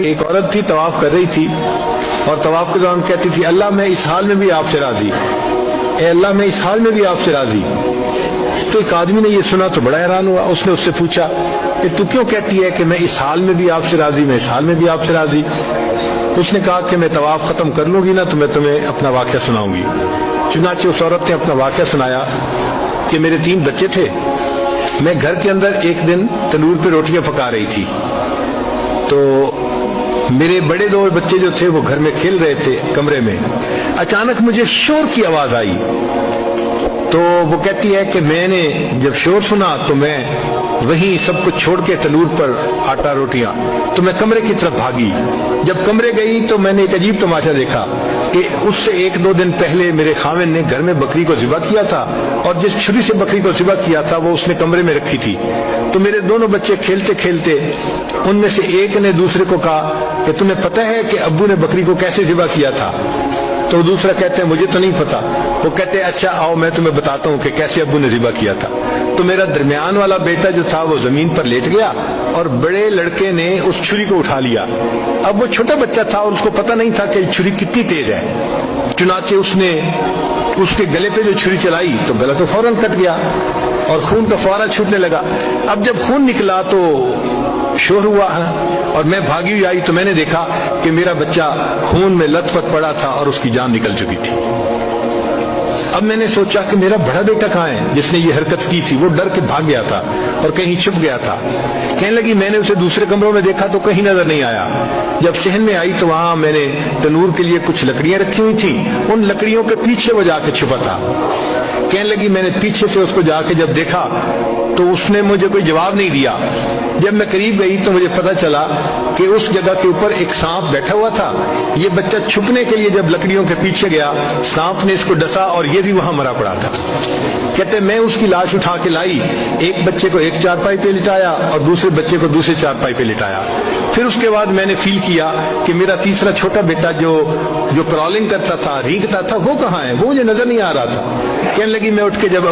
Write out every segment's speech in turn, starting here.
ایک عورت تھی طواف کر رہی تھی اور طواف کے دوران کہتی تھی اللہ میں اس حال میں بھی آپ سے راضی، اے اللہ میں اس حال میں بھی آپ سے راضی۔ تو ایک آدمی نے یہ سنا تو بڑا حیران ہوا، اس نے اس سے پوچھا کہ تو کیوں کہتی ہے کہ میں اس حال میں بھی آپ سے راضی، میں اس حال میں بھی آپ سے راضی؟ اس نے کہا کہ میں طواف ختم کر لوں گی نا تو میں تمہیں اپنا واقعہ سناؤں گی۔ چنانچہ اس عورت نے اپنا واقعہ سنایا کہ میرے 3 بچے تھے، میں گھر کے اندر ایک دن تنور پہ روٹیاں پکا رہی تھی تو میرے بڑے 2 بچے جو تھے وہ گھر میں کھیل رہے تھے کمرے میں، اچانک مجھے شور کی آواز آئی۔ تو وہ کہتی ہے کہ میں نے جب شور سنا تو میں وہیں سب کچھ چھوڑ کے تنور پر آٹا روٹیاں تو میں کمرے کی طرف بھاگی۔ جب کمرے گئی تو میں نے ایک عجیب تماشا دیکھا کہ اس سے 1-2 دن پہلے میرے خاوند نے گھر میں بکری کو ذبح کیا تھا اور جس چھری سے بکری کو ذبح کیا تھا وہ اس نے کمرے میں رکھی تھی۔ تو میرے دونوں بچے کھیلتے کھیلتے ان میں سے ایک نے دوسرے کو کہا کہ تمہیں پتہ ہے کہ ابو نے بکری کو کیسے ذبح کیا تھا؟ تو دوسرا کہتے ہیں مجھے تو نہیں پتا۔ وہ کہتے ہیں اچھا آؤ میں تمہیں بتاتا ہوں کہ کیسے ابو نے ذبح کیا تھا۔ تو میرا درمیان والا بیٹا جو تھا وہ زمین پر لیٹ گیا اور بڑے لڑکے نے اس چھری کو اٹھا لیا۔ اب وہ چھوٹا بچہ تھا اور اس کو پتہ نہیں تھا کہ چھری کتنی تیز ہے، چنانچہ اس نے اس کے گلے پہ جو چھری چلائی تو گلا تو فوراً کٹ گیا اور خون کا فوارہ چھوٹنے لگا۔ اب جب خون نکلا تو شور ہوا اور میں بھاگی ہوئی آئی تو میں نے دیکھا کہ میرا بچہ خون میں لت پت پڑا تھا اور اس کی جان نکل چکی تھی۔ اب میں نے سوچا کہ میرا بڑا بیٹا کہاں ہے جس نے یہ حرکت کی تھی؟ وہ ڈر کے بھاگ گیا تھا اور کہیں چھپ گیا تھا۔ کہنے لگی میں نے اسے دوسرے کمروں میں دیکھا تو کہیں نظر نہیں آیا۔ جب صحن میں آئی تو وہاں میں نے تنور کے لیے کچھ لکڑیاں رکھی ہوئی تھیں، ان لکڑیوں کے پیچھے وہ جا کے چھپا تھا۔ کہنے لگی میں نے پیچھے سے اس کو جا کے جب دیکھا تو اس نے مجھے کوئی جواب نہیں دیا۔ جب میں قریب گئی تو مجھے پتہ چلا کہ اس جگہ کے اوپر ایک سانپ بیٹھا ہوا تھا۔ یہ بچہ چھپنے کے لیے جب لکڑیوں کے پیچھے گیا سانپ نے اس کو ڈسا اور یہ بھی وہاں مرا پڑا تھا۔ کہتے میں اس کی لاش اٹھا کے لائی، ایک بچے کو ایک چارپائی پہ لٹایا اور دوسرے بچے کو دوسرے چارپائی پہ لٹایا۔ پھر اس کے بعد میں نے فیل کیا کہ میرا تیسرا چھوٹا بیٹا جو کرالنگ کرتا تھا، رینگتا تھا، وہ کہاں ہے؟ وہ مجھے نظر نہیں آ رہا تھا۔ کہنے لگی میں اٹھ کے جب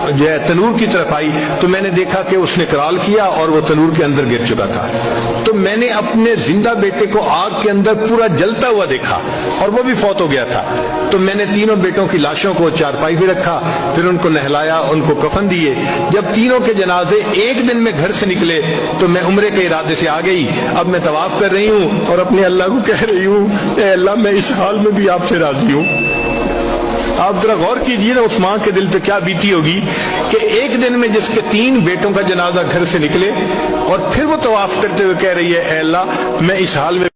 جو ہے تنور کی طرف آئی تو میں نے دیکھا کہ اس نے کرال کیا اور وہ تنور کے اندر گر چکا تھا۔ تو میں نے اپنے زندہ بیٹے کو آگ کے اندر پورا جلتا ہوا دیکھا اور وہ بھی فوت ہو گیا تھا۔ تو میں نے تینوں بیٹوں کی لاشوں کو چارپائی پہ رکھا، پھر ان کو نہلایا، ان کو کفن دیے۔ جب تینوں کے جنازے ایک دن میں گھر سے نکلے تو میں عمرے کے ارادے سے آ گئی۔ اب میں طواف کر رہی ہوں اور اپنے اللہ کو کہہ رہی ہوں اے اللہ میں اس حال میں بھی آپ سے راضی ہوں۔ آپ ذرا غور کیجئے نا اس ماں کے دل پہ کیا بیتی ہوگی کہ ایک دن میں جس کے 3 بیٹوں کا جنازہ گھر سے نکلے اور پھر وہ طواف کرتے ہوئے کہہ رہی ہے اے اللہ میں اس حال میں